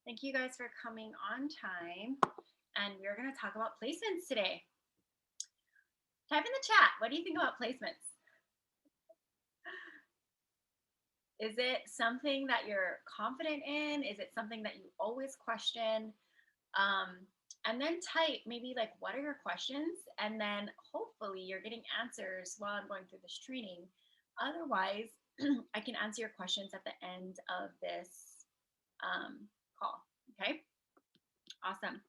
Thank you guys for coming on time. And we're going to talk about placements today. Type in the chat. What do you think about placements? Is it something that you're confident in? Is it something that you always question? And then type maybe like, what are your questions? And then hopefully you're getting answers while I'm going through this training. Otherwise, I can answer your questions at the end of this call. Okay. Awesome.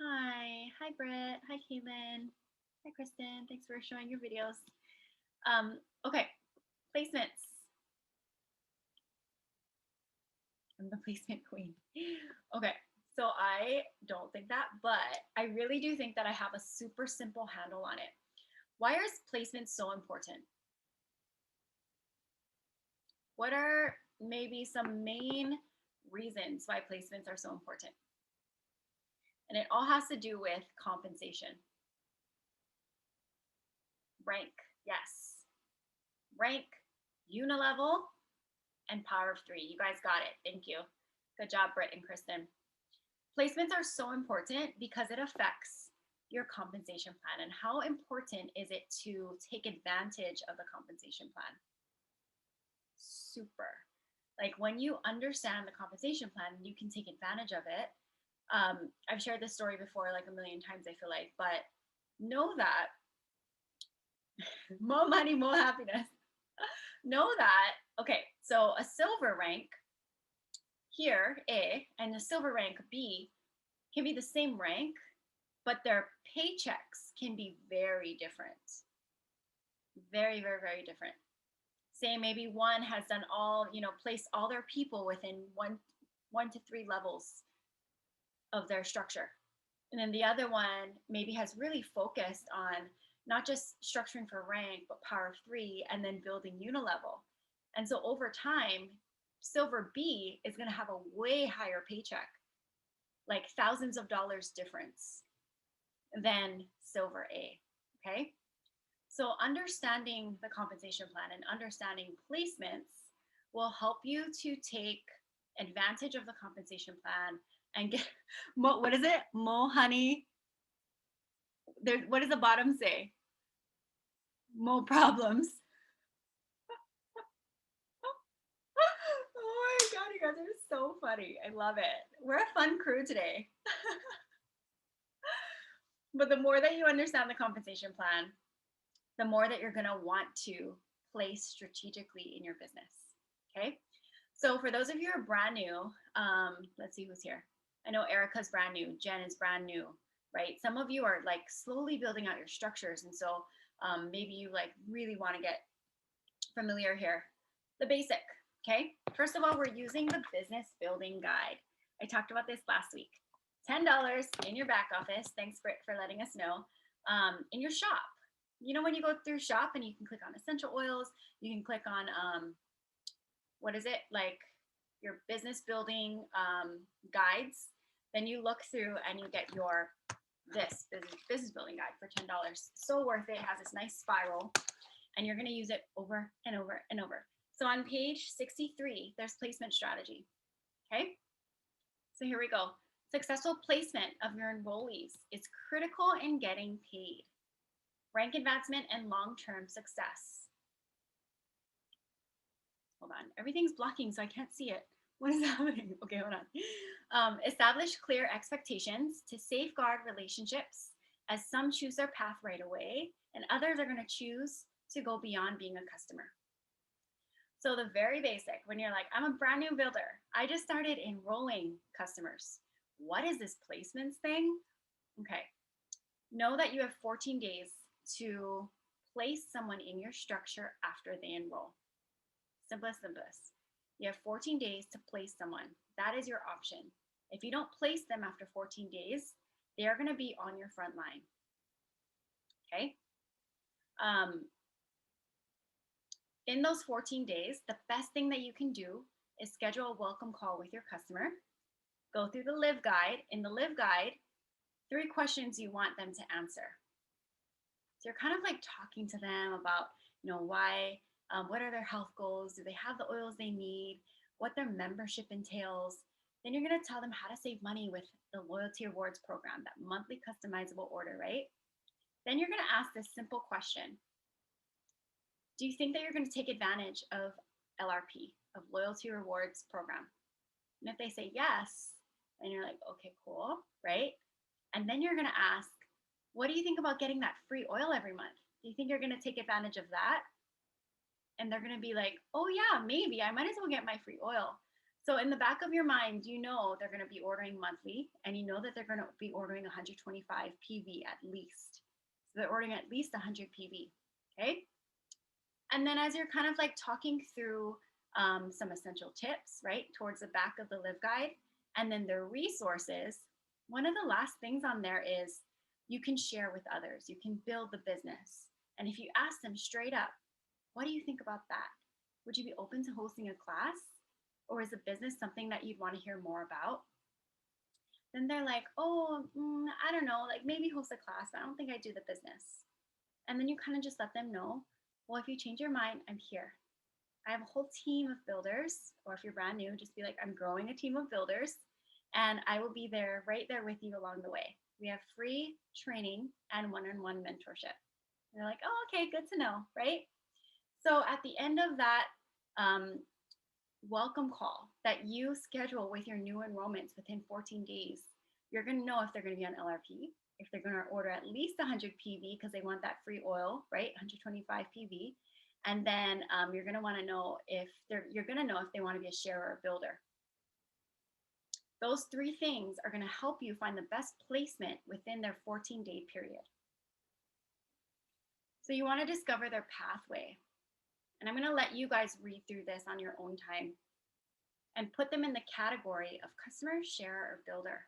Hi Britt. Hi Caitlin. Hi Kristen. Thanks for showing your videos. Okay, placements. I'm the placement queen. Okay, so I don't think that, but I really do think that I have a super simple handle on it. Why are placements so important? What are maybe some main reasons why placements are so important? And it all has to do with compensation. Rank, yes. Rank, unilevel, and power of three. You guys got it. Thank you. Good job, Britt and Kristen. Placements are so important because it affects your compensation plan. And how important is it to take advantage of the compensation plan? Super. Like when you understand the compensation plan, you can take advantage of it. I've shared this story before like a million times, I feel like, but know that more money, more happiness. Know that, okay, so a silver rank here, A, and a silver rank, B, can be the same rank, but their paychecks can be very different. Very, very, very different. Say maybe one has done all, placed all their people within one to three levels of their structure. And then the other one maybe has really focused on not just structuring for rank, but power of three, and then building unilevel. And so over time, silver B is going to have a way higher paycheck, like thousands of dollars difference than silver A. Okay. So understanding the compensation plan and understanding placements will help you to take advantage of the compensation plan and get what is it? Mo honey. There, what does the bottom say? Mo problems. Oh my god, you guys are so funny. I love it. We're a fun crew today. But the more that you understand the compensation plan, the more that you're going to want to place strategically in your business. Okay. So for those of you who are brand new, let's see who's here. I know Erica's brand new. Jen is brand new, right? Some of you are like slowly building out your structures. And so maybe you like really want to get familiar here. The basic, okay? First of all, we're using the business building guide. I talked about this last week. $10 in your back office. Thanks, Britt, for letting us know. In your shop. You know, when you go through shop and you can click on essential oils, you can click on, what is it? Like your business building guides. Then you look through and you get your this business building guide for $10. So worth it. It has this nice spiral and you're going to use it over and over and over. So on page 63, there's placement strategy. Okay. So here we go. Successful placement of your enrollees is critical in getting paid. Rank advancement and long-term success. Hold on. Everything's blocking, so I can't see it. What is happening? Okay, hold on. Establish clear expectations to safeguard relationships, as some choose their path right away and others are going to choose to go beyond being a customer. So the very basic, when you're like, I'm a brand new builder, I just started enrolling customers. What is this placements thing? Okay. Know that you have 14 days to place someone in your structure after they enroll. Simplest. You have 14 days to place someone. That is your option. If you don't place them after 14 days, they are going to be on your front line. Okay. In those 14 days, the best thing that you can do is schedule a welcome call with your customer. Go through the Live Guide. In the Live Guide, 3 questions you want them to answer. So you're kind of like talking to them about, why, what are their health goals? Do they have the oils they need? What their membership entails? Then you're going to tell them how to save money with the loyalty rewards program, that monthly customizable order, right? Then you're going to ask this simple question. Do you think that you're going to take advantage of LRP, of loyalty rewards program? And if they say yes, then you're like, okay, cool, right? And then you're going to ask, what do you think about getting that free oil every month? Do you think you're going to take advantage of that? And they're going to be like, oh yeah, maybe I might as well get my free oil. So in the back of your mind, you know they're going to be ordering monthly, and you know that they're going to be ordering 125 PV at least. So they're ordering at least 100 PV, okay? And then as you're kind of like talking through some essential tips, right, towards the back of the Live Guide, and then their resources, one of the last things on there is you can share with others. You can build the business. And if you ask them straight up, what do you think about that? Would you be open to hosting a class? Or is the business something that you'd want to hear more about? Then they're like, oh, I don't know, like maybe host a class, but I don't think I do the business. And then you kind of just let them know, well, if you change your mind, I'm here. I have a whole team of builders, or if you're brand new, just be like, I'm growing a team of builders, and I will be there, right there with you along the way. We have free training and one-on-one mentorship. And they're like, oh, okay, good to know, right? So at the end of that welcome call that you schedule with your new enrollments within 14 days, you're going to know if they're going to be on LRP, if they're going to order at least 100 PV because they want that free oil, right? 125 PV. And then you're going to want to know if they want to be a sharer or a builder. Those three things are going to help you find the best placement within their 14-day period. So you want to discover their pathway. And I'm going to let you guys read through this on your own time and put them in the category of customer, sharer, or builder.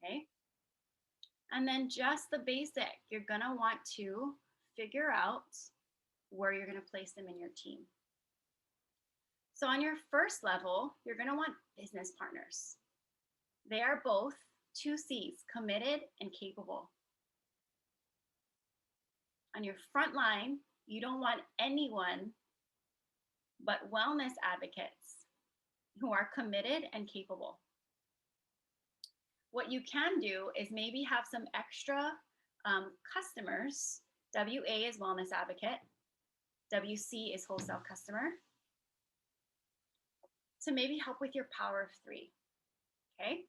Okay. And then just the basic, you're going to want to figure out where you're going to place them in your team. So on your first level, you're going to want business partners. They are both 2 C's, committed and capable. On your front line, you don't want anyone but wellness advocates who are committed and capable. What you can do is maybe have some extra customers. WA is wellness advocate. WC is wholesale customer. To maybe help with your power of 3. Okay.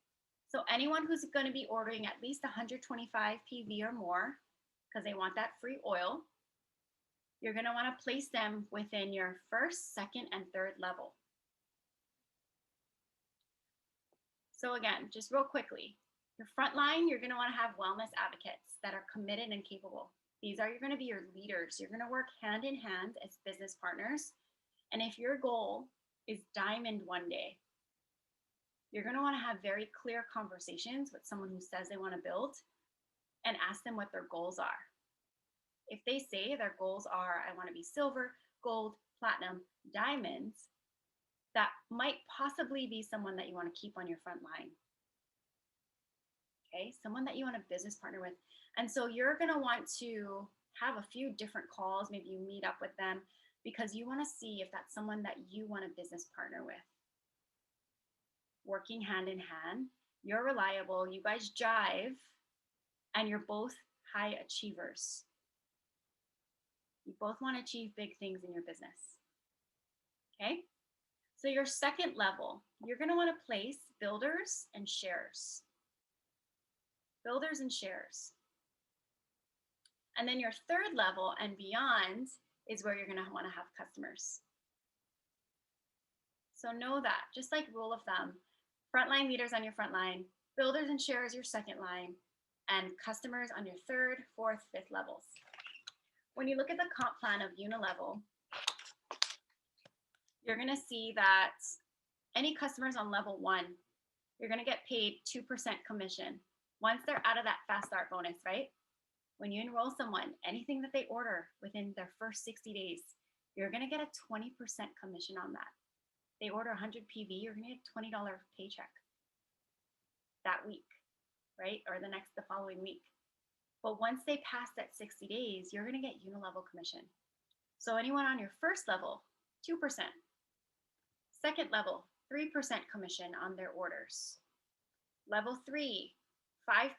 So anyone who's going to be ordering at least 125 PV or more because they want that free oil, you're going to want to place them within your first, second, and third level. So again, just real quickly, your front line, you're going to want to have wellness advocates that are committed and capable. These are going to be your leaders. You're going to work hand in hand as business partners. And if your goal is diamond one day, you're going to want to have very clear conversations with someone who says they want to build and ask them what their goals are. If they say their goals are, I want to be silver, gold, platinum, diamonds, that might possibly be someone that you want to keep on your front line. Okay, someone that you want to business partner with. And so you're going to want to have a few different calls. Maybe you meet up with them because you want to see if that's someone that you want to business partner with. Working hand in hand, you're reliable, you guys jive, and you're both high achievers. You both want to achieve big things in your business. Okay? So your second level, you're going to want to place builders and sharers. Builders and sharers. And then your third level and beyond is where you're going to want to have customers. So know that, just like rule of thumb, frontline leaders on your front line, builders and sharers your second line, and customers on your third, fourth, fifth levels. When you look at the comp plan of Unilevel, you're going to see that any customers on level 1, you're going to get paid 2% commission once they're out of that fast start bonus, right? When you enroll someone, anything that they order within their first 60 days, you're going to get a 20% commission on that. They order 100 PV, you're going to get a $20 paycheck that week, right? Or the following week. But once they pass that 60 days, you're going to get Unilevel commission. So anyone on your first level, 2%. Second level, 3% commission on their orders. Level 3, 5%.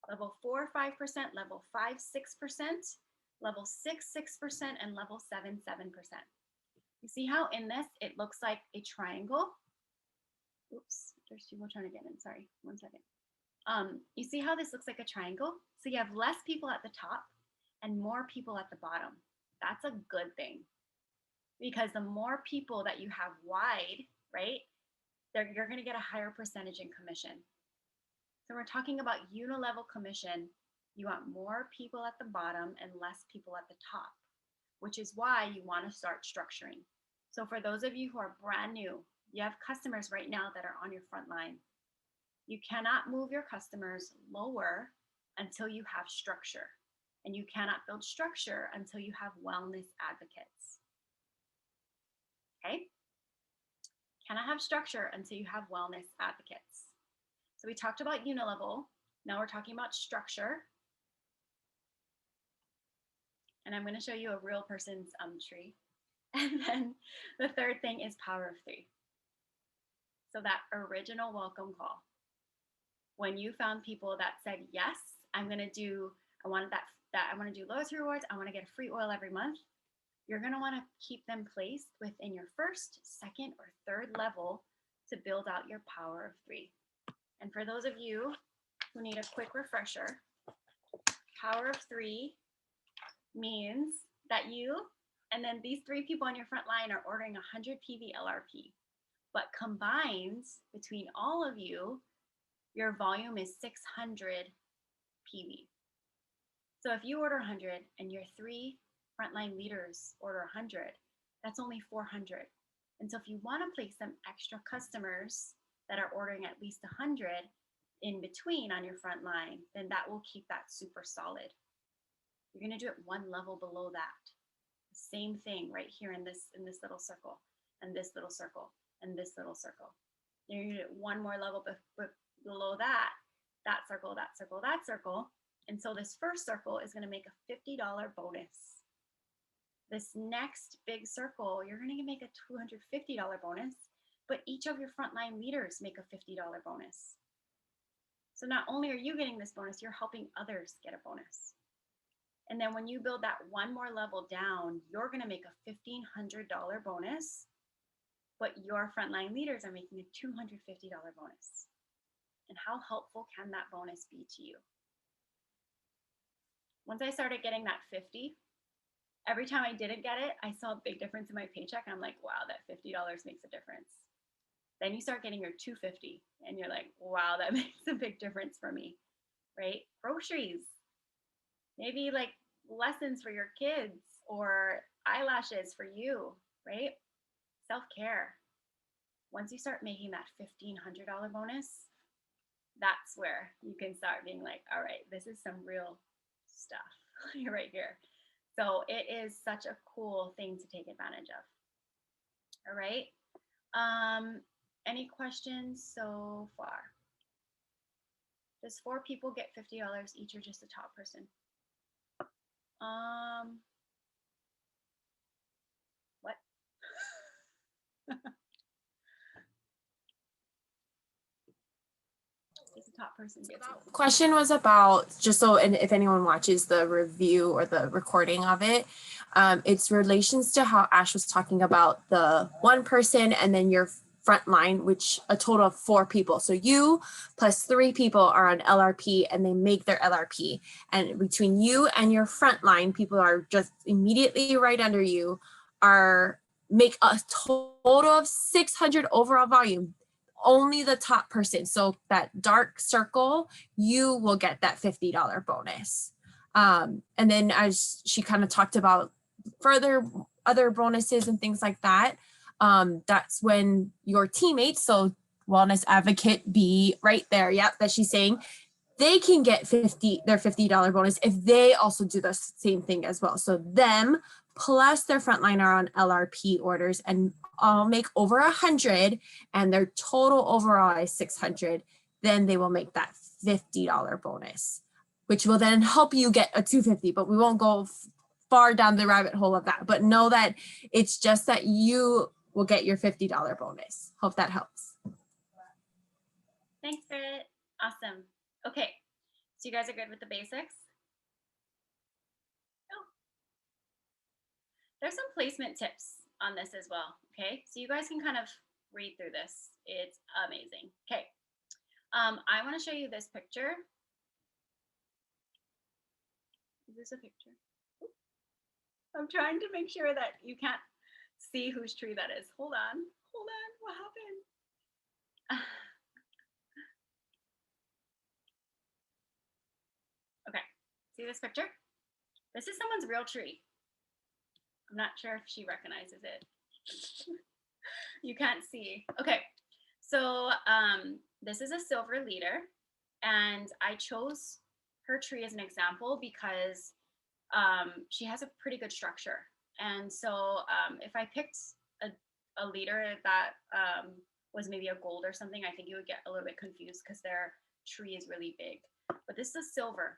Level 4, 5%. Level 5, 6%. Level 6, 6%. And level 7, 7%. You see how in this, it looks like a triangle? Oops, there's people trying to get in. Sorry, 1 second. You see how this looks like a triangle? So you have less people at the top and more people at the bottom. That's a good thing, because the more people that you have wide, right, you're going to get a higher percentage in commission. So we're talking about unilevel commission. You want more people at the bottom and less people at the top, which is why you want to start structuring. So for those of you who are brand new, you have customers right now that are on your front line. You cannot move your customers lower until you have structure. And you cannot build structure until you have wellness advocates. Okay? Cannot have structure until you have wellness advocates. So we talked about unilevel. Now we're talking about structure. And I'm going to show you a real person's tree. And then the third thing is power of 3. So that original welcome call. When you found people that said, yes, I want to do loyalty rewards, I want to get a free oil every month, you're going to want to keep them placed within your first, second, or third level to build out your power of 3. And for those of you who need a quick refresher, power of 3 means that you and then these 3 people on your front line are ordering 100 PV LRP. But combined between all of you, your volume is 600 PV. So if you order 100 and your 3 frontline leaders order 100, that's only 400. And so if you want to place some extra customers that are ordering at least 100 in between on your front line, then that will keep that super solid. You're going to do it 1 level below that. Same thing right here in this little circle, and this little circle, and this little circle. You're going to do it 1 more level below that circle, that circle, that circle. And so this first circle is going to make a $50 bonus. This next big circle, you're going to make a $250 bonus, but each of your frontline leaders make a $50 bonus. So not only are you getting this bonus, you're helping others get a bonus. And then when you build that 1 more level down, you're going to make a $1,500 bonus, but your frontline leaders are making a $250 bonus. And how helpful can that bonus be to you? Once I started getting that 50, every time I didn't get it, I saw a big difference in my paycheck. And I'm like, wow, that $50 makes a difference. Then you start getting your 250 and you're like, wow, that makes a big difference for me, right? Groceries, maybe like lessons for your kids or eyelashes for you, right? Self-care. Once you start making that $1,500 bonus, that's where you can start being like, all right, this is some real stuff right here. So it is such a cool thing to take advantage of. All right. Any questions so far? Does 4 people get $50 each or just the top person? What? Just the top person gets it. Question was about, just so, and if anyone watches the review or the recording of it, it's relations to how Ash was talking about the 1 person and then your front line, which a total of 4 people. So you plus 3 people are on LRP and they make their LRP. And between you and your front line, people are just immediately right under you, make a total of 600 overall volume. Only the top person. So that dark circle, you will get that $50 bonus. And then as she kind of talked about further other bonuses and things like that, that's when your teammates, so wellness advocate B right there, yep, that she's saying, they can get their $50 bonus if they also do the same thing as well. So them plus their frontliner on LRP orders and all make over 100 and their total overall is 600, then they will make that $50 bonus, which will then help you get a 250, but we won't go far down the rabbit hole of that. But know that it's just that you will get your $50 bonus. Hope that helps. Thanks, Britt. Awesome. Okay, so you guys are good with the basics? Oh. There's some placement tips on this as well, okay? So you guys can kind of read through this. It's amazing. Okay, I want to show you this picture. Is this a picture? I'm trying to make sure that you can't see whose tree that is. Hold on, what happened? Okay, see this picture? This is someone's real tree. I'm not sure if she recognizes it. You can't see. Okay, so this is a silver leader, and I chose her tree as an example because she has a pretty good structure. And so if I picked a leader that was maybe a gold or something, I think you would get a little bit confused because their tree is really big. But this is silver.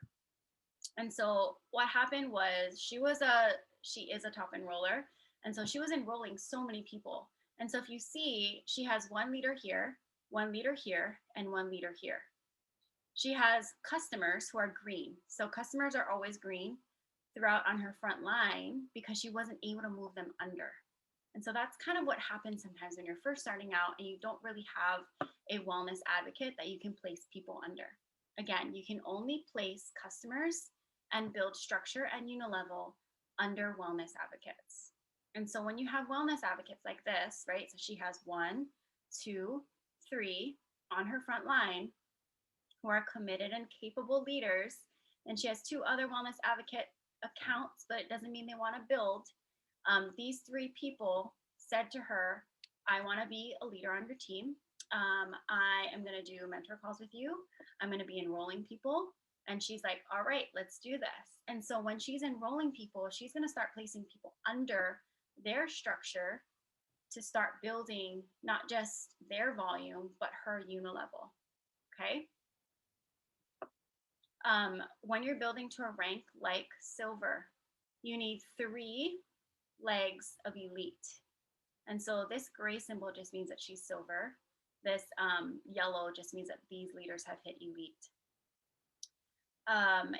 And so what happened was she is a top enroller. And so she was enrolling so many people. And so if you see, she has one leader here, one leader here, and one leader here. She has customers who are green. So customers are always green throughout on her front line because she wasn't able to move them under. And so that's kind of what happens sometimes when you're first starting out and you don't really have a wellness advocate that you can place people under. Again, you can only place customers and build structure and unilevel under wellness advocates. And so when you have wellness advocates like this, right? So she has 1, 2, 3 on her front line who are committed and capable leaders. And she has 2 other wellness advocate accounts, but it doesn't mean they want to build. These 3 people said to her, I want to be a leader on your team. I am going to do mentor calls with you. I'm going to be enrolling people. And she's like, all right, let's do this. And so when she's enrolling people, she's going to start placing people under their structure to start building not just their volume, but her unilevel. Okay. When you're building to a rank like silver, you need 3 legs of elite. And so this gray symbol just means that she's silver. This yellow just means that these leaders have hit elite.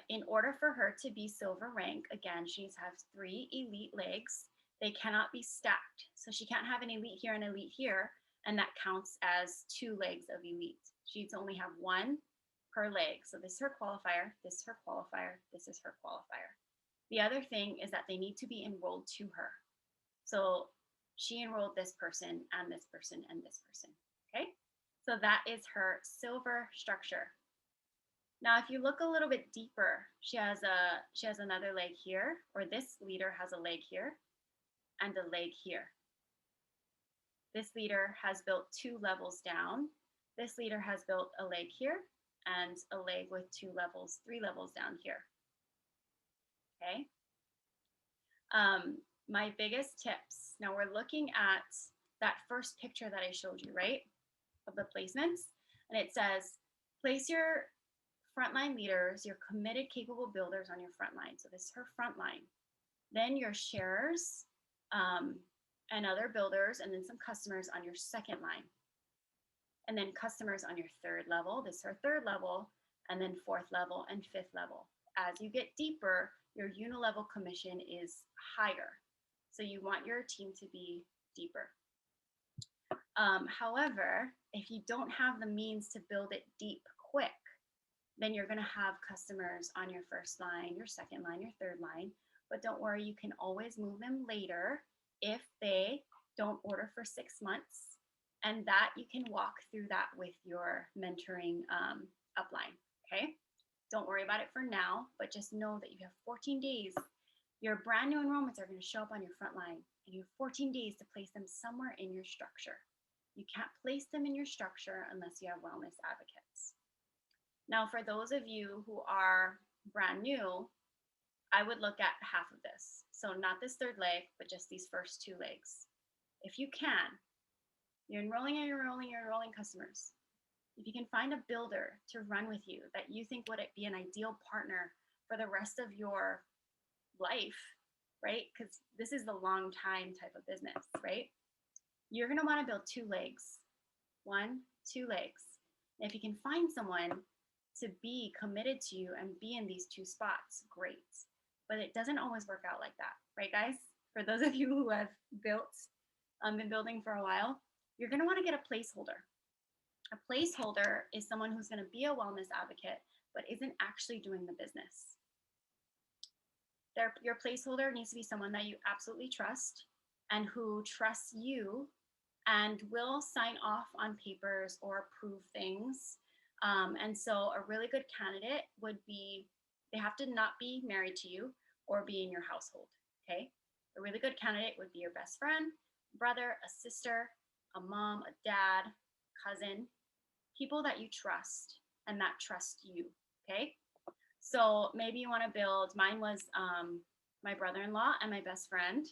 In order for her to be silver rank, again, she needs to have 3 elite legs. They cannot be stacked. So she can't have an elite here and elite here, and that counts as 2 legs of elite. She needs to only have 1 per leg. So this is her qualifier, this is her qualifier, this is her qualifier. The other thing is that they need to be enrolled to her. So she enrolled this person and this person and this person, okay? So that is her silver structure. Now, if you look a little bit deeper, she has another leg here, or this leader has a leg here and a leg here. This leader has built 2 levels down. This leader has built a leg here and a leg with 2 levels, 3 levels down here. Okay. My biggest tips. Now we're looking at that first picture that I showed you, right? Of the placements. And it says, place your frontline leaders, your committed, capable builders on your front line. So this is her front line. Then your sharers and other builders, and then some customers on your second line. And then customers on your 3rd level. This is her 3rd level, and then 4th level and 5th level. As you get deeper, your unilevel commission is higher. So you want your team to be deeper. However, if you don't have the means to build it deep quick, then you're going to have customers on your 1st line, your 2nd line, your 3rd line. But don't worry, you can always move them later if they don't order for 6 months. And that you can walk through that with your mentoring upline, okay? Don't worry about it for now, but just know that you have 14 days. Your brand new enrollments are going to show up on your front line, and you have 14 days to place them somewhere in your structure. You can't place them in your structure unless you have wellness advocates. Now, for those of you who are brand new, I would look at half of this. So not this 3rd leg, but just these first 2 legs. If you can, you're enrolling customers. If you can find a builder to run with you that you think would be an ideal partner for the rest of your life, right? Because this is the long time type of business, right? you're going to want to build 2 legs. 1, 2 legs. And if you can find someone to be committed to you and be in these 2 spots, great. But it doesn't always work out like that, right, guys? For those of you who have been building for a while, you're going to want to get a placeholder. A placeholder is someone who's going to be a wellness advocate, but isn't actually doing the business. Your placeholder needs to be someone that you absolutely trust and who trusts you and will sign off on papers or approve things. And so a really good candidate would be, they have to not be married to you or be in your household, okay? A really good candidate would be your best friend, brother, a sister, a mom, a dad, cousin, people that you trust and that trust you, okay? So maybe you want to build, mine was my brother-in-law and my best friend,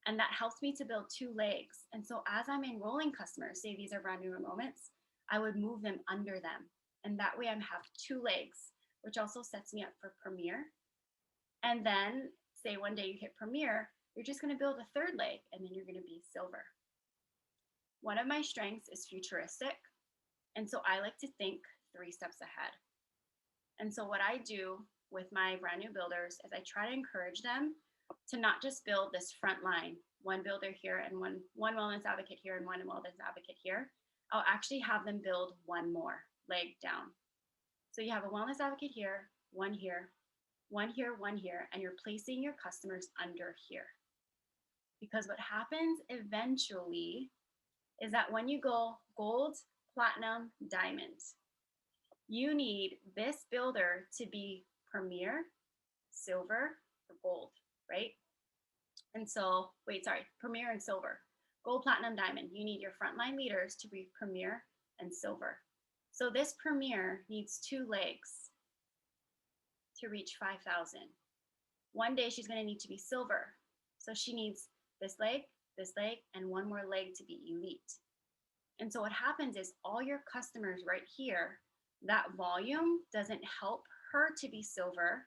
and that helps me to build 2 legs. And so as I'm enrolling customers, say these are brand new enrollments, I would move them under them. And that way I have 2 legs, which also sets me up for Premier. And then say one day you hit Premier, you're just going to build a 3rd leg, and then you're going to be Silver. One of my strengths is futuristic. And so I like to think 3 steps ahead. And so what I do with my brand new builders is I try to encourage them to not just build this front line, one builder here and one wellness advocate here and one wellness advocate here. I'll actually have them build 1 more leg down. So you have a wellness advocate here, 1 here, 1 here, 1 here, and you're placing your customers under here. Because what happens eventually is that when you go gold, platinum, diamond, you need this builder to be Premier, Silver, or Gold, right? And so, Premier and Silver. Gold, Platinum, Diamond. You need your frontline leaders to be Premier and Silver. So this Premier needs 2 legs to reach 5,000. One day she's going to need to be Silver. So she needs this leg, and 1 more leg to be Elite. And so what happens is all your customers right here, that volume doesn't help her to be Silver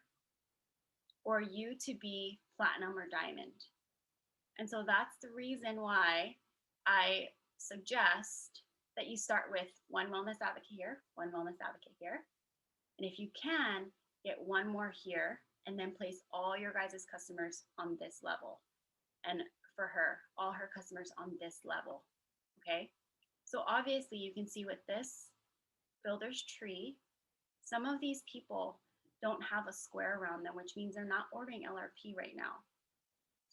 or you to be Platinum or Diamond. And so that's the reason why I suggest that you start with 1 wellness advocate here, 1 wellness advocate here. And if you can, get 1 more here and then place all your guys' customers on this level. And for her, all her customers on this level, okay? So obviously you can see with this builder's tree, some of these people don't have a square around them, which means they're not ordering LRP right now.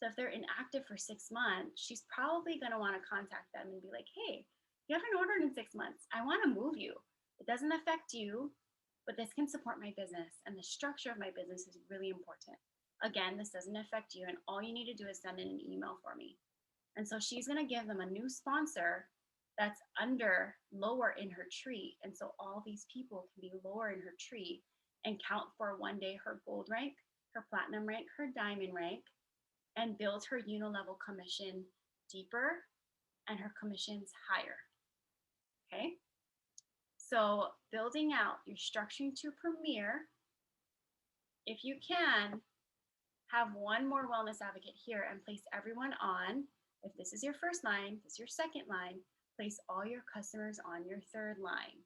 So if they're inactive for 6 months, she's probably going to want to contact them and be like, hey, you haven't ordered in 6 months. I want to move you. It doesn't affect you, but this can support my business. And the structure of my business is really important. Again, this doesn't affect you. And all you need to do is send in an email for me. And so she's going to give them a new sponsor that's lower in her tree. And so all these people can be lower in her tree and count for one day her gold rank, her platinum rank, her diamond rank, and build her unilevel commission deeper and her commissions higher. Okay. So building out, you're structuring to Premier. If you can, have 1 more wellness advocate here and place everyone on. If this is your first line, this is your second line, place all your customers on your 3rd line.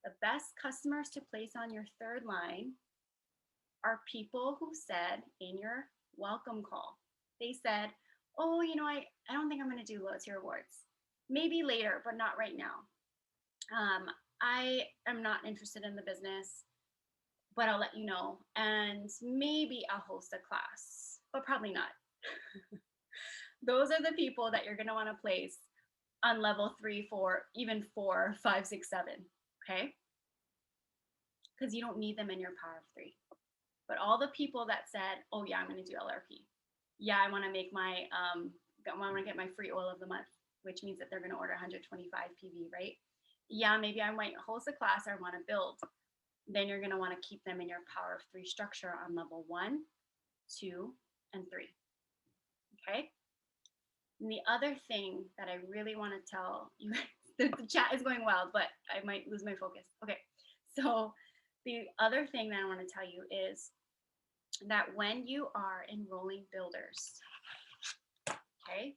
The best customers to place on your 3rd line are people who said in your welcome call, they said, oh, I don't think I'm going to do loyalty rewards. Maybe later, but not right now. I am not interested in the business, but I'll let you know. And maybe I'll host a class, but probably not. Those are the people that you're going to want to place on level 3, 4, even 4, 5, 6, 7. Okay. Because you don't need them in your power of 3. But all the people that said, oh yeah, I'm going to do LRP. Yeah, I want to make my, I want to get my free oil of the month, which means that they're going to order 125 PV, right? Yeah, maybe I might host a class or want to build. Then you're going to want to keep them in your power of 3 structure on level 1, 2, and 3. Okay. And the other thing that I really want to tell you, the chat is going wild, but I might lose my focus. Okay. So the other thing that I want to tell you is that when you are enrolling builders, okay,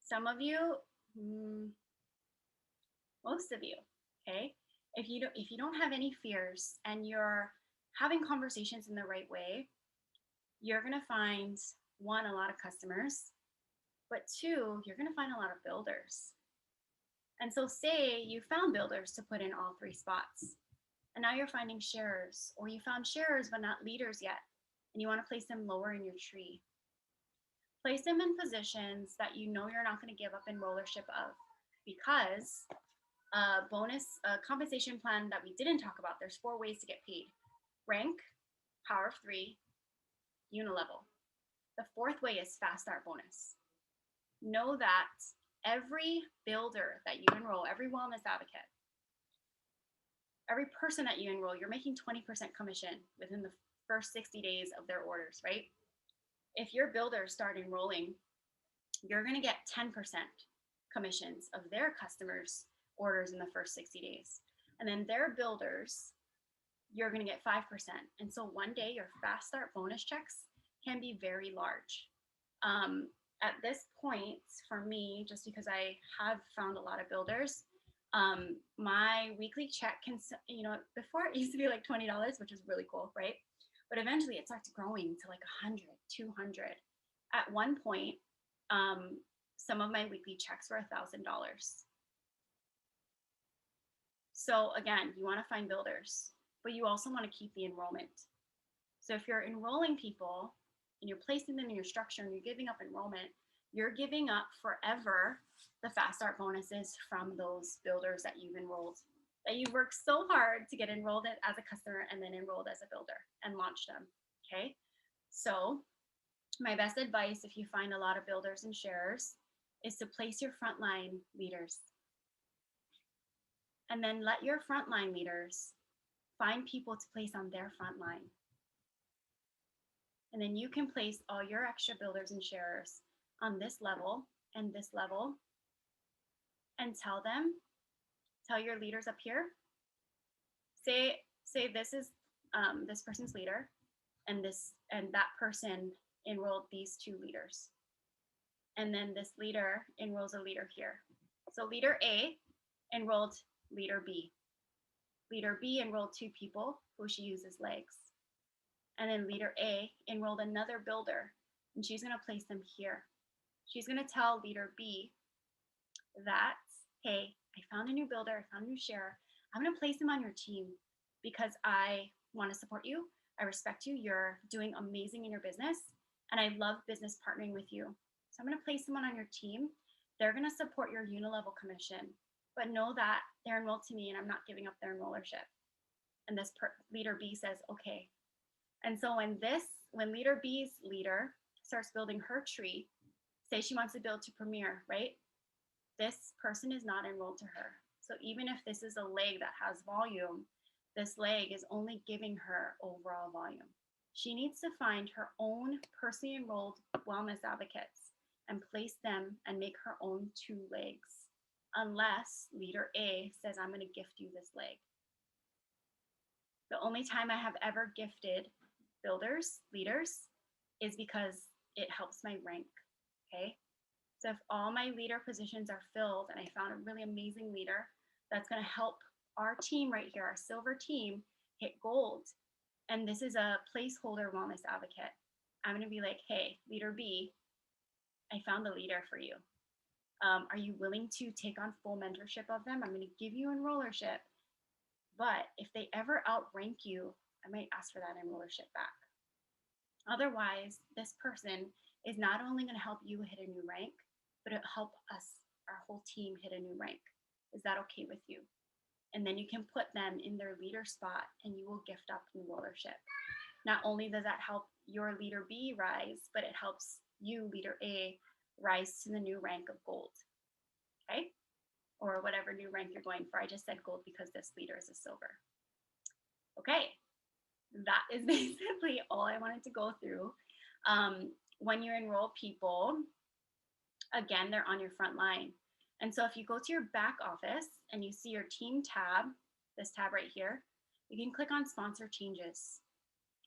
some of you Most of you, okay? If you don't have any fears and you're having conversations in the right way, you're going to find one, a lot of customers, but two, you're going to find a lot of builders. And so say you found builders to put in all three spots, and now you're finding sharers, or you found sharers but not leaders yet, and you want to place them lower in your tree. Place them in positions that you know you're not going to give up enrollership of, because a compensation plan that we didn't talk about, there's 4 ways to get paid: rank, power of 3, unilevel. The 4th way is fast start bonus. Know that every builder that you enroll, every wellness advocate, every person that you enroll, you're making 20% commission within the first 60 days of their orders, right? If your builders start enrolling, you're going to get 10% commissions of their customers' orders in the first 60 days. And then their builders, you're going to get 5%. And so one day your fast start bonus checks can be very large. At this point, for me, just because I have found a lot of builders, my weekly check can, before it used to be like $20, which is really cool, right? But eventually it starts growing to like 100, 200. At one point, some of my weekly checks were $1,000. So again, you want to find builders, but you also want to keep the enrollment. So if you're enrolling people and you're placing them in your structure and you're giving up enrollment, you're giving up forever the fast start bonuses from those builders that you've enrolled, that you've worked so hard to get enrolled as a customer and then enrolled as a builder and launch them. Okay. So my best advice, if you find a lot of builders and sharers, is to place your frontline leaders. And then let your frontline leaders find people to place on their front line. And then you can place all your extra builders and sharers on this level and this level, and tell your leaders up here, say this is this person's leader, and that person enrolled these 2 leaders. And then this leader enrolls a leader here. So leader A enrolled leader B. Leader B enrolled 2 people who she uses legs. And then leader A enrolled another builder, and she's going to place them here. She's going to tell leader B that, hey, I found a new builder, I found a new sharer. I'm going to place them on your team because I want to support you. I respect you. You're doing amazing in your business, and I love business partnering with you. So I'm going to place someone on your team. They're going to support your unilevel commission, but know that they're enrolled to me and I'm not giving up their enrollership. And this leader B says, okay. And so when leader B's leader starts building her tree, say she wants to build to Premier, right? This person is not enrolled to her. So even if this is a leg that has volume, this leg is only giving her overall volume. She needs to find her own personally enrolled wellness advocates and place them and make her own 2 legs, unless leader A says, I'm going to gift you this leg. The only time I have ever gifted leaders, is because it helps my rank, okay? So if all my leader positions are filled and I found a really amazing leader that's going to help our team right here, our silver team, hit gold, and this is a placeholder wellness advocate, I'm going to be like, hey, leader B, I found a leader for you. Are you willing to take on full mentorship of them? I'm going to give you enrollership, but if they ever outrank you, I might ask for that enrollership back. Otherwise, this person is not only going to help you hit a new rank, but it'll help us, our whole team, hit a new rank. Is that okay with you? And then you can put them in their leader spot and you will gift up enrollership. Not only does that help your leader B rise, but it helps you, leader A, rise to the new rank of gold. Okay? Or whatever new rank you're going for. I just said gold because this leader is a silver. Okay. That is basically all I wanted to go through. When you enroll people, again, they're on your front line. And so if you go to your back office and you see your team tab, this tab right here, you can click on sponsor changes.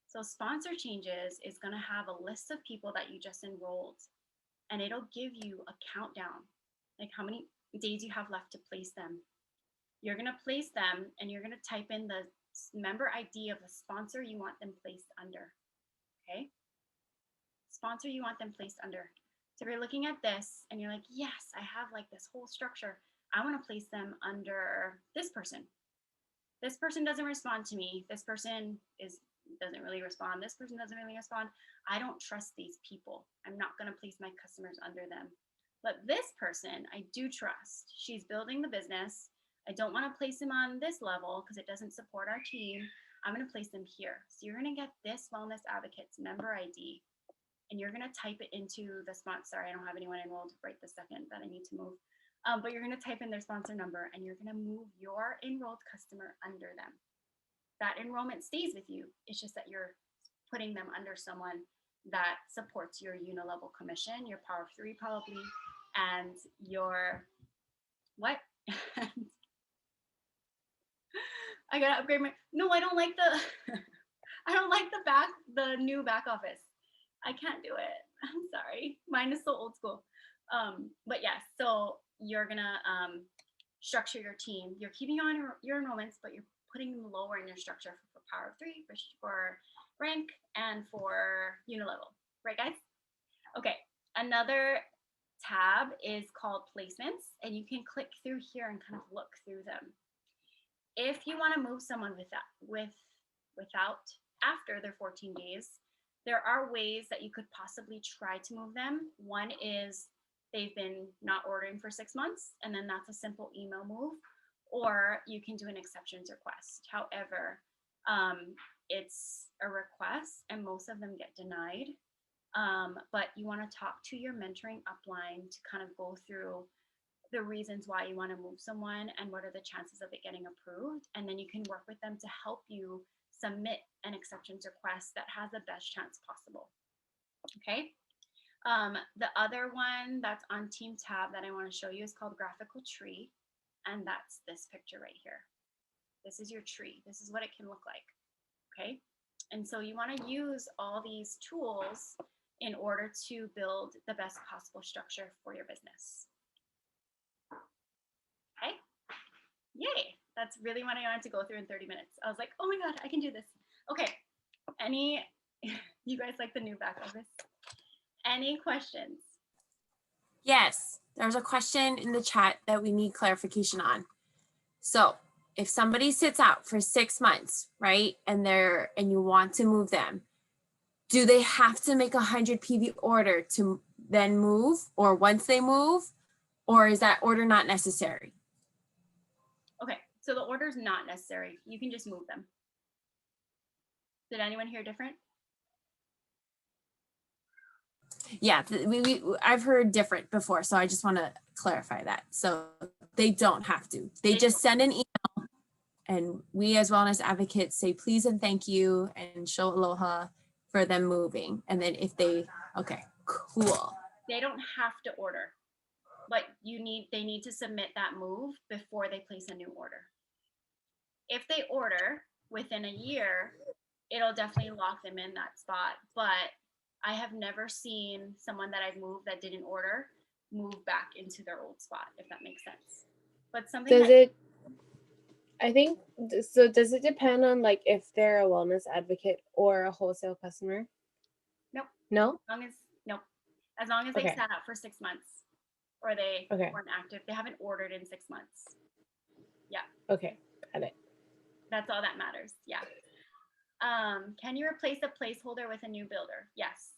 So sponsor changes is going to have a list of people that you just enrolled, and it'll give you a countdown, like how many days you have left to place them. You're going to place them and you're going to type in the member ID of the sponsor you want them placed under. Okay? Sponsor you want them placed under. So if you're looking at this and you're like, yes, I have like this whole structure. I want to place them under this person. This person doesn't respond to me. This person doesn't really respond. This person doesn't really respond. I don't trust these people. I'm not going to place my customers under them. But this person, I do trust. She's building the business. I don't want to place him on this level because it doesn't support our team. I'm going to place them here. So you're going to get this Wellness Advocates member ID, and you're going to type it into the sponsor. Sorry, I don't have anyone enrolled right this second that I need to move. But you're going to type in their sponsor number, and you're going to move your enrolled customer under them. That enrollment stays with you. It's just that you're putting them under someone that supports your unilevel commission, your Power of Three probably, and your what? I gotta upgrade my. No, I don't like the. I don't like the new back office. I can't do it. I'm sorry. Mine is so old school. But yes, so you're gonna structure your team. You're keeping on your enrollments, but you're putting them lower in your structure for Power of Three, for rank, and for unilevel. Right, guys? Okay. Another tab is called placements, and you can click through here and kind of look through them. If you want to move someone without after their 14 days, there are ways that you could possibly try to move them. One is they've been not ordering for 6 months, and then that's a simple email move, or you can do an exceptions request. However, it's a request and most of them get denied. But you want to talk to your mentoring upline to kind of go through the reasons why you want to move someone and what are the chances of it getting approved. And then you can work with them to help you submit an exceptions request that has the best chance possible. Okay. The other one that's on Team tab that I want to show you is called Graphical Tree. And that's this picture right here. This is your tree. This is what it can look like. Okay. And so you want to use all these tools in order to build the best possible structure for your business. Okay. Yay. That's really what I wanted to go through in 30 minutes. I was like, oh my God, I can do this. Okay. You guys like the new back office? Any questions? Yes, there's a question in the chat that we need clarification on. So if somebody sits out for 6 months, right, and you want to move them, do they have to make 100 PV order to then move, or once they move, or is that order not necessary? Okay, so the order is not necessary. You can just move them. Did anyone hear different? Yeah, I've heard different before, so I just want to clarify that. So they don't have to. They just send an email, and we as wellness advocates say please and thank you and show aloha for them moving. And then if they, okay, cool. They don't have to order, but they need to submit that move before they place a new order. If they order within a year, it'll definitely lock them in that spot. But I have never seen someone that I've moved that didn't order move back into their old spot, if that makes sense. But something does it depend on like if they're a wellness advocate or a wholesale customer? Nope. No? As long as they Okay. sat out for 6 months or they Okay. weren't active, they haven't ordered in 6 months. Yeah. Okay, got it. That's all that matters. Yeah. Can you replace a placeholder with a new builder? Yes.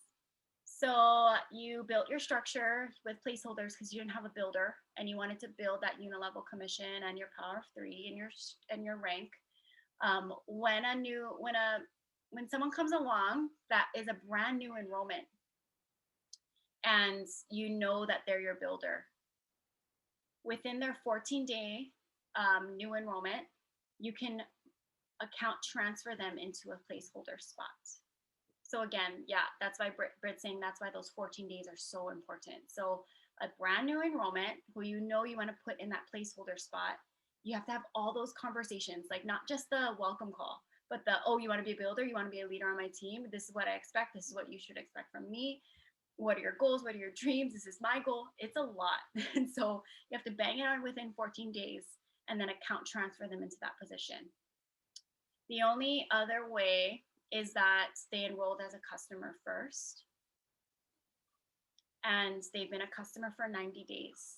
So you built your structure with placeholders because you didn't have a builder and you wanted to build that unilevel commission and your Power of Three and your rank. When someone comes along that is a brand new enrollment and you know that they're your builder, within their 14-day new enrollment, you can account transfer them into a placeholder spot. So again, yeah, that's why Britt's saying that's why those 14 days are so important. So a brand new enrollment who you know you want to put in that placeholder spot, you have to have all those conversations, like not just the welcome call, but you want to be a builder, you want to be a leader on my team. This is what I expect. This is what you should expect from me. what are your goals? What are your dreams? This is my goal. It's a lot. And so you have to bang it out within 14 days and then account transfer them into that position. The only other way is that they enrolled as a customer first and they've been a customer for 90 days.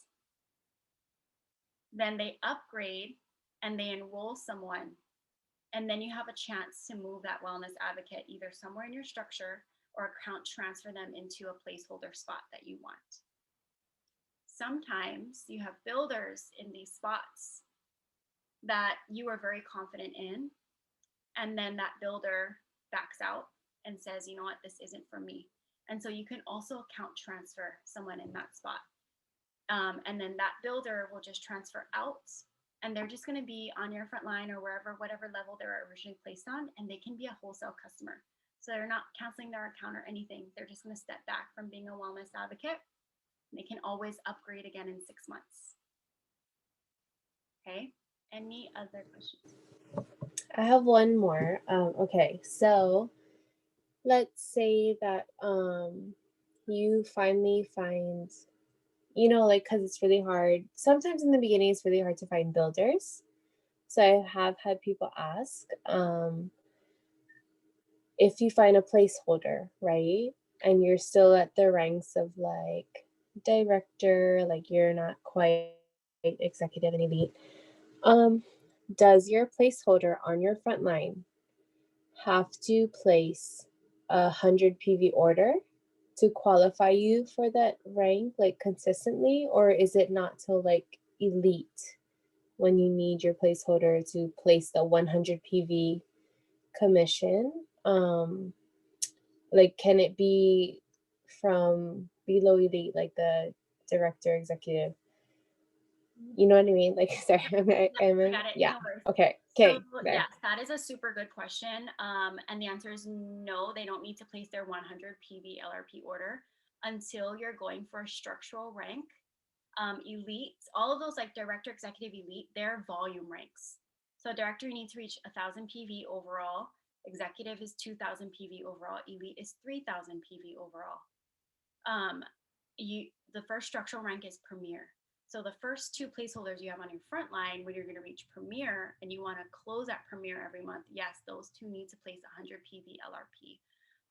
Then they upgrade and they enroll someone. And then you have a chance to move that wellness advocate either somewhere in your structure or account transfer them into a placeholder spot that you want. Sometimes you have builders in these spots that you are very confident in, and then that builder backs out and says, you know what, this isn't for me. And so you can also account transfer someone in that spot. And then that builder will just transfer out and they're just going to be on your front line or wherever, whatever level they were originally placed on, and they can be a wholesale customer. So they're not canceling their account or anything. They're just going to step back from being a wellness advocate. They can always upgrade again in 6 months. Okay. Any other questions? I have one more. Okay, so let's say that you finally find, like, because it's really hard. Sometimes in the beginning, it's really hard to find builders. So I have had people ask, if you find a placeholder, right? And you're still at the ranks of like director, like you're not quite executive and elite. Does your placeholder on your front line have to place 100 PV order to qualify you for that rank, like consistently, or is it not till like elite when you need your placeholder to place the 100 PV commission? Like, can it be from below elite, like the director, executive? You know what I mean? Like, sorry, Got it. yeah. No worries. Okay. So Okay. There. yes, that is a super good question. And the answer is no, they don't need to place their 100 PV LRP order until you're going for a structural rank. Elite, all of those like director, executive, elite, they're volume ranks. So director, you need to reach 1,000 PV overall. Executive is 2,000 PV overall. Elite is 3,000 PV overall. The first structural rank is premier. So the first two placeholders you have on your front line when you're going to reach premier and you want to close at premier every month, yes, those two need to place 100 PV LRP.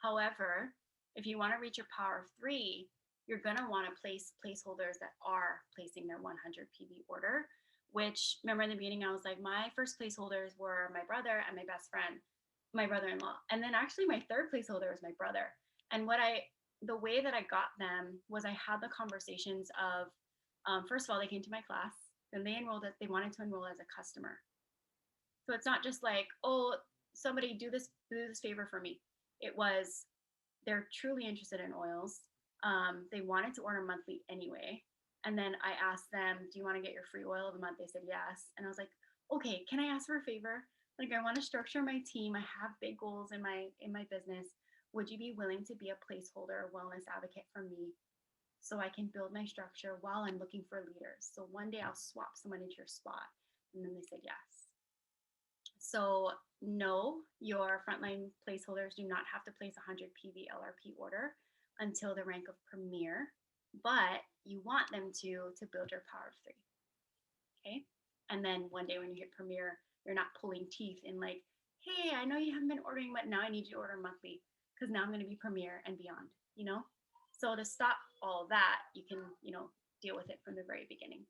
However, if you want to reach your power of 3, you're going to want to place placeholders that are placing their 100 PV order, which, remember in the beginning, I was like, my first placeholders were my brother and my best friend, my brother-in-law. And then actually my third placeholder was my brother. And the way that I got them was I had the conversations of, first of all, they came to my class, then they wanted to enroll as a customer. So it's not just like, oh, somebody do this favor for me. It was, they're truly interested in oils. They wanted to order monthly anyway. And then I asked them, do you want to get your free oil of the month? They said yes. And I was like, okay, can I ask for a favor? Like, I want to structure my team. I have big goals in my business. Would you be willing to be a placeholder wellness advocate for me so I can build my structure while I'm looking for leaders? So one day I'll swap someone into your spot. And then they said yes. So no, your frontline placeholders do not have to place 100 PV LRP order until the rank of premier, but you want them to build your power of 3. Okay. And then one day when you hit premier, you're not pulling teeth in like, hey, I know you haven't been ordering, but now I need you to order monthly because now I'm going to be premier and beyond, So to stop all of that, you can, deal with it from the very beginning.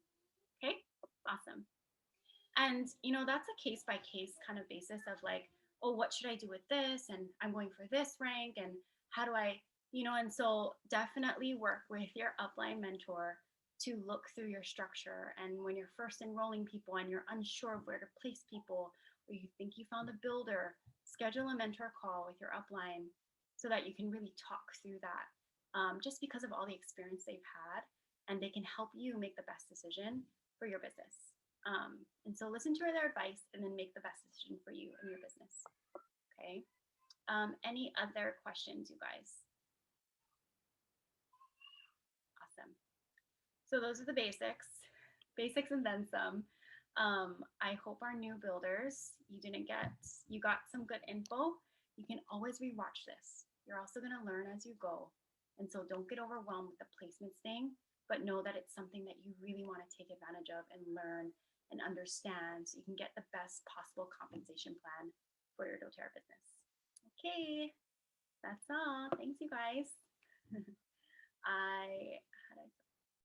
Okay. Awesome. And, that's a case by case kind of basis of like, oh, what should I do with this? And I'm going for this rank. And how do I, and so definitely work with your upline mentor to look through your structure. And when you're first enrolling people and you're unsure of where to place people, or you think you found a builder, schedule a mentor call with your upline so that you can really talk through that, just because of all the experience they've had, and they can help you make the best decision for your business. And so listen to their advice and then make the best decision for you and your business. Okay. Any other questions, you guys? Awesome. So those are the basics and then some. I hope our new builders, you got some good info. You can always rewatch this. You're also going to learn as you go. And so don't get overwhelmed with the placements thing, but know that it's something that you really want to take advantage of and learn and understand so you can get the best possible compensation plan for your doTERRA business. Okay, that's all. Thanks, you guys. I